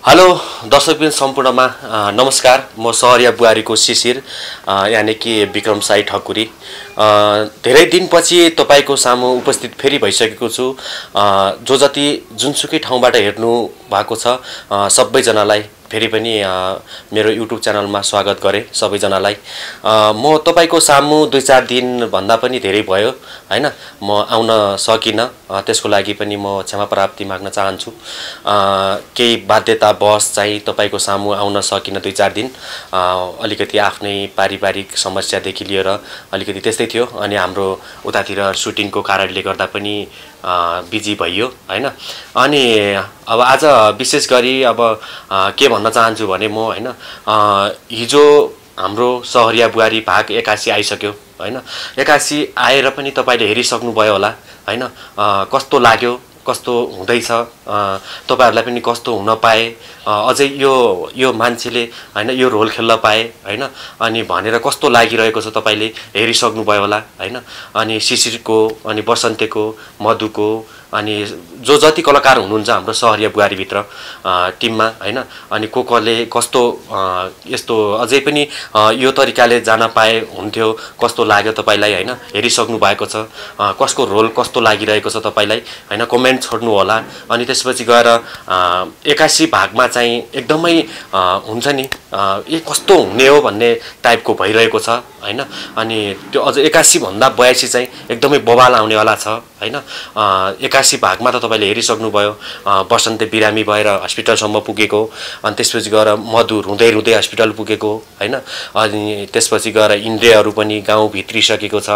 Hello दर्शकबिन सम्पूर्णमा नमस्कार। म सहरिया बुहारीको शिशिर यानी कि विक्रम साई ठकुरी धेरै दिनपछि तपाईको सामु उपस्थित फेरि भइसकेको छु। जो जति जुनसुकै ठाउँबाट हेर्नु भएको छ सबैजनालाई फेरि पनि मेरो युट्युब च्यानलमा स्वागत गरे सबैजनालाई। म तपाईको सामु 2-4 दिन भन्दा पनि धेरै भयो हैन, म आउन सकिन। त्यसको लागि पनि म क्षमा प्राप्ति माग्न चाहन्छु। केही बाध्यतावश चाहिँ तपाईको सामु आउन सकिन 2-4 दिन। अलिकति आफ्नै पारिवारिक समस्यादेखि लिएर अलिकति त्यस्तै थियो अनि हाम्रो उतातिर सुटिङको कारणले गर्दा पनि बिजी भइयो हैन। अनि अब आज विशेष गरी अब के भन्न चाहन्छु भने म हैन, हिजो हाम्रो सहरिया बुहारी भाग 81 आइसक्यो हैन। 81 आएर पनि तपाईले हेरिसक्नु भयो होला हैन। कस्तो लाग्यो, कस्तो हुँदैछ, तपाईहरुलाई पनि कस्तो हुन पाए, अझै यो मान्छेले हैन यो रोल खेल्न पाए हैन अनि भनेर कस्तो लागिरहेको छ तपाईले हेरिसक्नु भयो होला हैन। अनि शिशिरको अनि बसन्तेको मधुको अनि जो जति कलाकार हुनुहुन्छ हाम्रो सहरिया बुहारी भित्र टिममा हैन, अनि कोले कस्तो यस्तो अझै पनि यो तरिकाले जान पाए हुन्थ्यो, कस्तो लाग्यो तपाईलाई हैन, हेरिसक्नु भएको छ, कसको रोल कस्तो लागिरहेको छ तपाईलाई हैन, कमेन्ट छोड्नु होला। अनि त्यसपछि गएर 81 भागमा चाहिँ एकदमै हुन्छ नि ए कस्तो हुने हो भन्ने टाइपको भइरहेको छ हैन। अनि त्यो अझ 81 भन्दा 82 चाहिँ एकदमै बवाल आउनेवाला छ हैन। 81 भागमा त तपाईले हेरिसक्नु भयो, बसन्ते बिरामी भएर हस्पिटलसम्म पुगेको, अनि त्यसपछि गएर मधु रुँदै रुँदै हस्पिटल पुगेको हैन। अनि त्यसपछि गएर इन्द्रियहरू पनि गाउँ भित्रिसकेको छ।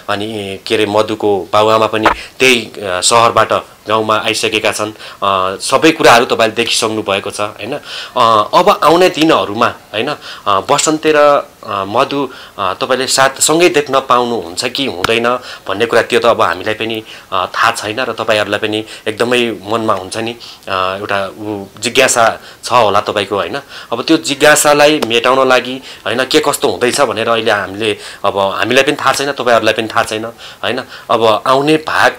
अनि के रे मधुको बाबुआमा पनि त्यही शहरबाट गाउँमा आइसकेका छन्। सबै कुराहरू तपाईले देखिसक्नु भएको छ हैन। अब आउने दिनहरुमा हैन बसन्ते र मधु तपाईले साथ सँगै देख्न पाउनुहुन्छ कि हुँदैन भन्ने कुरा त्यो त अब हामीलाई पनि थाहा छैन र तपाईहरुलाई पनि एकदमै मनमा हुन्छ नि एउटा जिज्ञासा छ होला तपाईको हैन। अब त्यो जिज्ञासालाई मेटाउन लागि हैन के कस्तो हुँदैछ भनेर अहिले हामीलाई पनि थाहा छैन, तपाईहरुलाई पनि थाहा छैन हैन। अब आउने भाग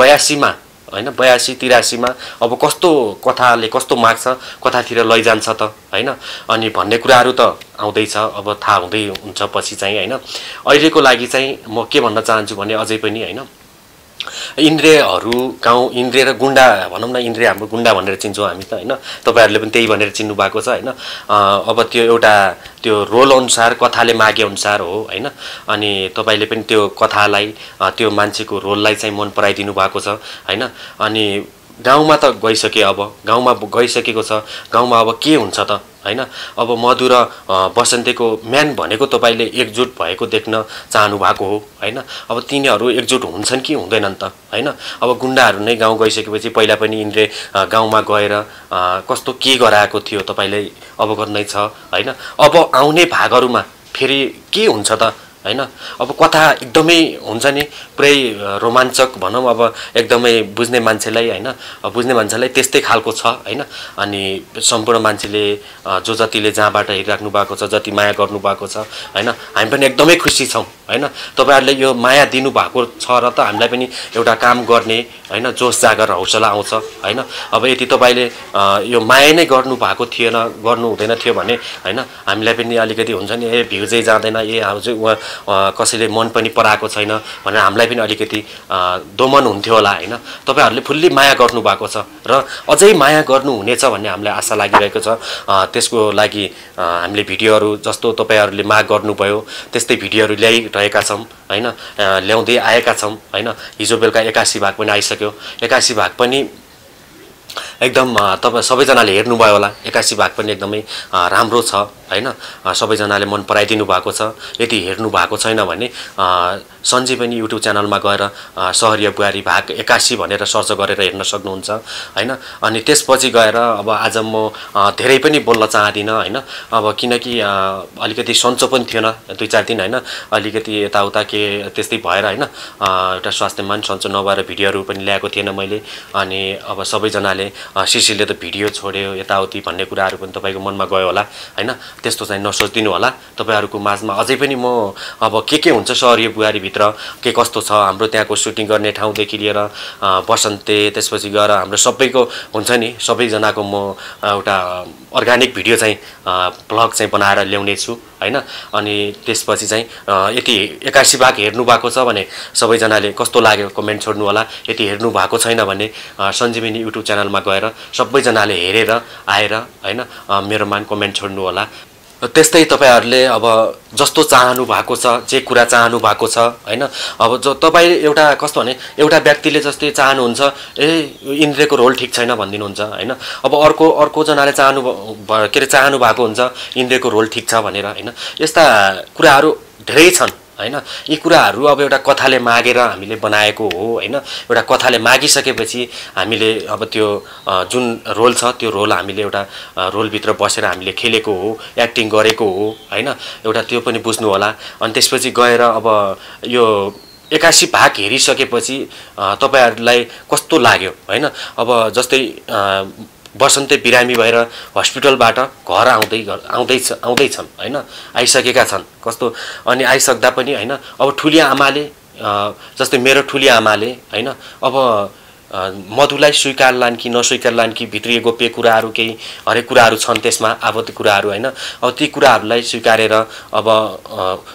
82 मा हैन 82-83 मा अब कस्तो कथाले कस्तो माग्छ, कथातिर लैजान्छ त हैन। अनि भन्ने कुराहरू त आउँदैछ, अब थाहा हुँदै हुन्छ पछि चाहिँ हैन। अहिलेको लागि चाहिँ म के भन्न चाहन्छु भने अझै पनि हैन इन्द्रियहरू गाउँ इन्द्रिय र गुण्डा भनौँ न, इन्द्रिय हाम्रो गुण्डा भनेर चिन्छौँ हामी त हैन, तपाईहरुले पनि त्यही भनेर चिन्नु भएको छ हैन। अब त्यो एउटा त्यो रोल अनुसार कथाले मागे अनुसार हो हैन। अनि तपाईले पनि त्यो कथालाई त्यो मान्छेको रोललाई चाहिँ मन पराइदिनु भएको छ हैन। अनि गाउँमा त गइसके, अब गाउँमा गइसकेको छ, गाउँमा अब के हुन्छ त हैन। अब मधु र बसन्तेको म्यान भनेको तपाईले एकजुट भएको देख्न चाहनु भएको हो हैन। अब तिनीहरू एकजुट हुन्छन् कि हुँदैनन् त हैन। अब गुण्डाहरू नै गाउँ गइसकेपछि पहिला पनि इन्द्रे गाउँमा गएर कस्तो के गराएको थियो तपाईलाई अवगत नै छ हैन। अब आउने भागहरुमा फेरि के हुन्छ त हैन। अब कथा एकदमै हुन्छ नि पुरै रोमाञ्चक भनौँ, अब एकदमै बुझ्ने मान्छेलाई हैन, बुझ्ने मान्छेलाई त्यस्तै खालको छ हैन। अनि सम्पूर्ण मान्छेले जो जतिले जहाँबाट हेरिराख्नु भएको छ, जति माया गर्नु भएको छ हैन, हामी पनि एकदमै खुसी छौं हैन। तपाईहरुले यो माया दिनु भएको छ र त हामीलाई पनि एउटा काम गर्ने हैन जोश जागर हौसला आउँछ हैन। अब यदि तपाईले यो माया नै गर्नु भएको थिएन, गर्नु हुँदैन थियो भने हैन हामीलाई पनि अलिकति हुन्छ नि ए भ्युजै जाँदैन, ए कसैले मन पनि पराएको छैन भनेर हामीलाई पनि अलिकति दोमन हुन्थ्यो होला हैन। तपाईहरुले फुल्ली माया गर्नु भएको छ र अझै माया गर्नु हुनेछ भन्ने हामीलाई आशा लागिरहेको छ। त्यसको लागि हामीले भिडियोहरु जस्तो तपाईहरुले माग गर्नुभयो त्यस्तै भिडियोहरु ल्याइरहेका छौं हैन, ल्याउँदै आएका छौं हैन। हिजो बेलुका 81 भाग पनि आइसक्यो। 81 भाग पनि एकदम तपाई सबैजनाले हेर्नुभयो होला। 81 भाग पनि एकदमै राम्रो छ हैन। सबैजनाले मन पराइदिनु भएको छ। यदि हेर्नु भएको छैन भने सञ्जीवनी युट्युब च्यानलमा गएर सहरिया बुहारी भाग 81 भनेर सर्च गरेर हेर्न सक्नुहुन्छ हैन। अनि त्यसपछि गएर अब आज म धेरै पनि बोल्न चाहदिन हैन। अब किनकि अलिकति सन्चो पनि थिएन 2-4 दिन हैन, अलिकति यताउता के त्यस्तै भएर हैन, एउटा स्वास्थ्यमान सन्चो नभएर भिडियोहरु पनि ल्याएको थिएन मैले। अनि अब सबैजनाले सिसीले त भिडियो छोड्यो यताउति भन्ने कुराहरू पनि तपाईँको मनमा गयो होला हैन। त्यस्तो चाहिँ नसोचिदिनु होला। तपाईँहरूको माझमा अझै पनि म अब के हुन्छ सहरीय बुहारीभित्र के कस्तो छ, हाम्रो त्यहाँको सुटिङ गर्ने ठाउँदेखि लिएर बसन्ते, त्यसपछि गएर हाम्रो सबैको हुन्छ नि, सबैजनाको म एउटा अर्गानिक भिडियो चाहिँ ब्लग चाहिँ बनाएर ल्याउने छु हैन। अनि त्यसपछि चाहिँ यति 81 भाग हेर्नु भएको छ भने सबैजनाले कस्तो लाग्यो कमेन्ट छोड्नु होला। यति हेर्नु भएको छैन भने सञ्जीवनी युट्युब च्यानलमा गएर सबैजनाले हेरेर आएर हैन मेरोमा कमेन्ट छोड्नु होला। त्यस्तै तपाईहरुले अब जस्तो चाहनु भएको छ, जे कुरा चाहनु भएको छ हैन, अब जो तपाई एउटा कस्तो भने एउटा व्यक्तिले जस्तै चाहनुहुन्छ इन्द्रको रोल ठीक छैन भन्दिनुहुन्छ हैन। अब अर्को जनाले चाहनु भएको हुन्छ इन्द्रको रोल ठीक छ भनेर हैन। यस्ता कुराहरू धेरै छन् हैन। यी कुराहरू अब एउटा कथाले मागेर हामीले बनाएको हो हैन। एउटा कथाले मागिसकेपछि हामीले अब त्यो जुन रोल छ त्यो रोल हामीले एउटा रोलभित्र बसेर हामीले खेलेको हो, एक्टिङ गरेको हो हैन। एउटा त्यो पनि बुझ्नु होला। अनि त्यसपछि गएर अब यो 81 भाग हेरिसकेपछि तपाईहरुलाई कस्तो लाग्यो हैन। अब जस्तै बसन्ते बिरामी भएर हस्पिटलबाट घर आउँदैछन् हैन, आइसकेका छन् कस्तो। अनि आइसक्दा पनि हैन अब ठुली आमाले जस्तै मेरो ठुली आमाले हैन अब मधुलाई स्वीकारलान् कि नस्वीकारलान् कि भित्री गोप्य कुराहरू केही हरेक कुराहरू छन् त्यसमा आवश्यक कुराहरू हैन। अब ती कुराहरूलाई स्वीकारेर अब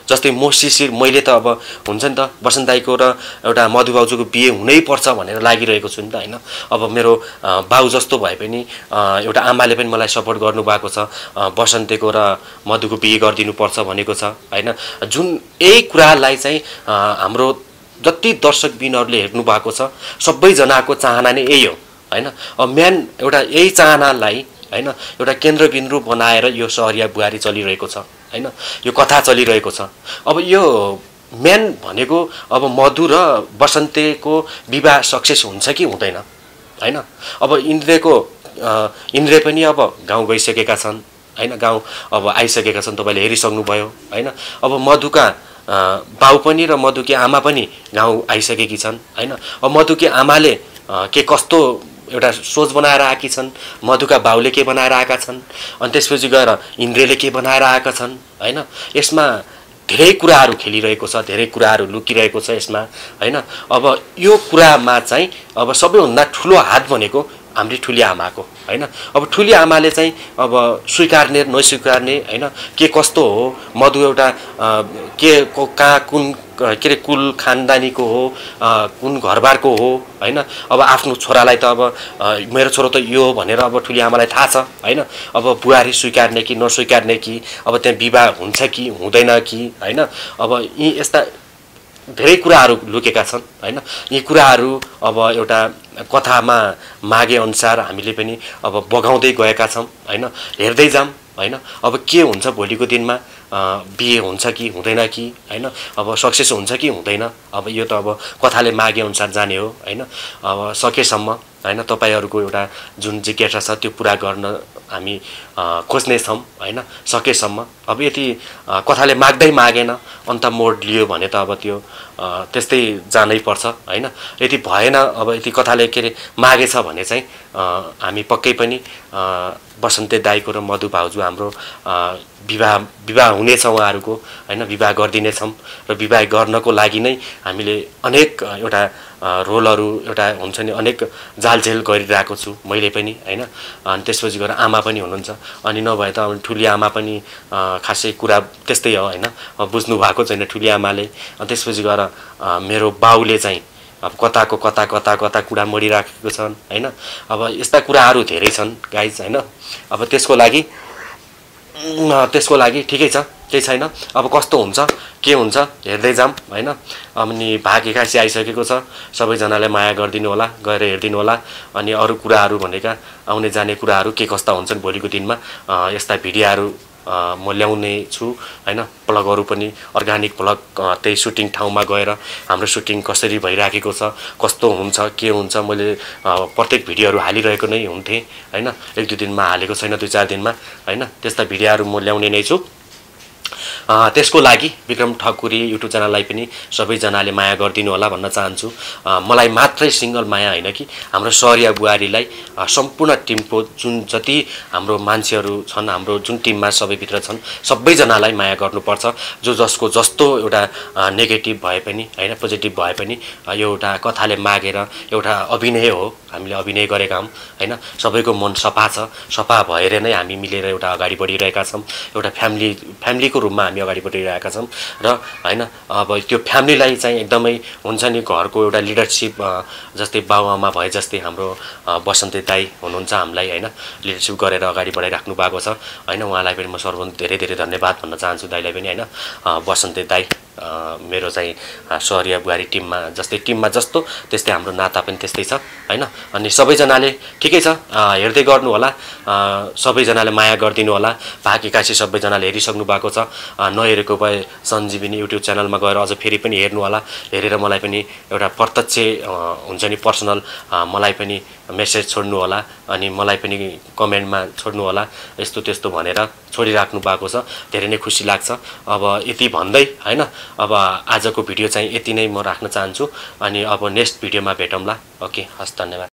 जस्तै म शिशिर मैले त अब हुन्छ नि त बसन्ताईको र एउटा मधु बाउजूको बिहे हुनै पर्छ भनेर लागिरहेको छु नि त हैन। अब मेरो बाउ जस्तो भए पनि एउटा आमाले पनि मलाई सपोर्ट गर्नु भएको छ, बसन्तेको र मधुको बिहे गरिदिनु पर्छ भनेको छ हैन। जुन यही कुरालाई चाहिँ हाम्रो जति दर्शकबिनहरुले हेर्नु भएको छ सबैजनाको चाहना नै यही हो हैन। अब मेन एउटा यही चाहनालाई हैन एउटा केन्द्रबिन्दु बनाएर यो सहरिया बुहारी चलिरहेको छ हैन। यो कथा चलिरहेको छ। अब यो मेन भनेको अब मधु र बसन्तेको विवाह सक्सेस हुन्छ कि हुँदैन हैन। अब इन्द्र पनि अब गाउँ गइसकेका छन् हैन, गाउँ अब आइसकेका छन्, तपाईले हेरिसक्नु भयो हैन। अब मधुका बाउ पनि र मधुकी आमा पनि गाउँ आइसकेकी छन् हैन। अब मधुकी आमाले के कस्तो एउटा सोच बनाएर आएकी छन्, मधुका बाउले के बनाएर आएका छन्, अनि त्यसपछि गएर इन्द्रले के बनाएर आएका छन् हैन। यसमा धेरै कुराहरू खेलिरहेको छ, धेरै कुराहरू लुकिरहेको छ यसमा हैन। अब यो कुरामा चाहिँ अब सबैभन्दा ठुलो हात भनेको हाम्रो ठुली आमाको हैन। अब ठुली आमाले चाहिँ अब स्वीकार्ने नस्वीकार्ने हैन के कस्तो हो, मधु एउटा के कहाँ कुन के रे कुल खानदानीको हो, कुन घरबारको हो हैन। अब आफ्नो छोरालाई त अब मेरो छोरो त यो हो भनेर अब ठुली आमालाई थाहा छ हैन। अब बुहारी स्वीकार्ने कि नस्वीकार्ने कि अब त्यहाँ विवाह हुन्छ कि हुँदैन कि हैन। अब यी यस्ता धेरै कुराहरू लुकेका छन् हैन। यी कुराहरू अब एउटा कथामा मागे अनुसार हामीले पनि अब बगाउँदै गएका छौं हैन। हेर्दै जाम हैन। अब के हुन्छ भोलिको दिनमा, बिहे हुन्छ कि हुँदैन कि हैन, अब सक्सेस हुन्छ कि हुँदैन, अब यो त अब कथाले मागे अनुसार जाने हो हैन। अब सकेसम्म हैन तपाईहरुको एउटा जुन जिज्ञासा छ त्यो पूरा गर्न हामी खोज्ने छौं हैन सकेसम्म। अब यति कथाले माग्दै मागेन अन्त मोड लियो भने त अब त्यो त्यस्तै जानै पर्छ हैन। यति भएन अब यति कथाले के रे मागेछ भने चाहिँ हामी पक्कै पनि बसन्ते दाइको र मधु भाउजू हाम्रो विवाह हुनेछ उहाँहरुको हैन। विवाह गर्दिनेछौं र विवाह गर्नको लागि नै हामीले अनेक एउटा रोलहरु एउटा हुन्छ नि अनेक जालझेल गरिरहेको छु मैले पनि हैन। अनि त्यसपछि गएर आमा पनि हुनुहुन्छ, अनि नभए त ठुली आमा पनि खासै कुरा त्यस्तै हो हैन। बुझ्नु भएको छैन ठुली आमाले। अनि त्यसपछि गएर मेरो बाउले चाहिँ अब कताको कता कुरा मडिराखेको छन् हैन। अब यस्ता कुराहरू धेरै छन् गाइज हैन। अब त्यसको लागि ठिकै छ, केही छैन। अब कस्तो हुन्छ के हुन्छ हेर्दै जाम हैन। अनि भाग 81 आइसकेको छ, सबैजनाले माया गरिदिनु होला, गएर हेर्दिनु होला। अनि अरु कुराहरू भनेका आउने जाने कुराहरू के कस्ता हुन्छन् भोलिको दिनमा यस्ता भिडियोहरू म ल्याउने छु हैन। ब्लगहरु पनि अर्गानिक ब्लग त्यही सुटिङ ठाउँमा गएर हाम्रो सुटिङ कसरी भइराखेको छ, कस्तो हुन्छ के हुन्छ, मैले प्रत्येक भिडियोहरु हालिरहेको नै हुन्थे हैन। एक दुई दिनमा हालेको छैन, दुई चार दिनमा हैन। त्यस्ता भिडियोहरु म ल्याउने नै छु। त्यसको लागि विक्रम ठकुरी युट्युब च्यानललाई पनि सबैजनाले माया गरिदिनु होला भन्न चाहन्छु। मलाई मात्रै सिङ्गल माया होइन कि हाम्रो सहरिया बुहारीलाई सम्पूर्ण टिमको जुन जति हाम्रो मान्छेहरू छन्, हाम्रो जुन टिममा सबैभित्र छन् सबैजनालाई माया गर्नुपर्छ। जसको जस्तो एउटा नेगेटिभ भए पनि होइन, पोजिटिभ भए पनि यो एउटा कथाले मागेर एउटा अभिनय हो, हामीले अभिनय गरेका हौँ होइन। सबैको मन सफा छ, सफा भएर नै हामी मिलेर एउटा अगाडि बढिरहेका छौँ। एउटा फ्यामिलीको रूपमा हामी अगाडि बढिरहेका छौँ र होइन अब त्यो फ्यामिलीलाई चाहिँ एकदमै हुन्छ नि घरको एउटा लिडरसिप जस्तै बाबुआमा भए जस्तै हाम्रो बसन्ते दाई हुनुहुन्छ हामीलाई होइन, लिडरसिप गरेर अगाडि बढाइराख्नु भएको छ होइन। उहाँलाई पनि म सर्वप्रथम धेरै धेरै धन्यवाद भन्न चाहन्छु दाईलाई पनि होइन। बसन्ते दाई मेरो चाहिँ सहरिया बुहारी टिममा जस्तो त्यस्तै हाम्रो नाता पनि त्यस्तै छ होइन। अनि सबैजनाले ठिकै छ हेर्दै गर्नु होला, सबैजनाले माया गरिदिनु होला। भाकी काशी सबैजनाले हेरिसक्नु भएको छ, नहेरेको भए सञ्जीवनी युट्युब च्यानलमा गएर अझ फेरि पनि हेर्नु होला। हेरेर मलाई पनि एउटा प्रत्यक्ष हुन्छ नि पर्सनल मलाई पनि मेसेज छोड्नु होला, अनि मलाई पनि कमेन्टमा छोड्नु होला यस्तो त्यस्तो भनेर छोडिराख्नु भएको छ। धेरै नै खुसी लाग्छ। अब यति भन्दै होइन, अब आजको भिडियो चाहिँ यति नै म राख्न चाहन्छु। अनि अब नेक्स्ट भिडियोमा भेटौँला। ओके, हस्, धन्यवाद।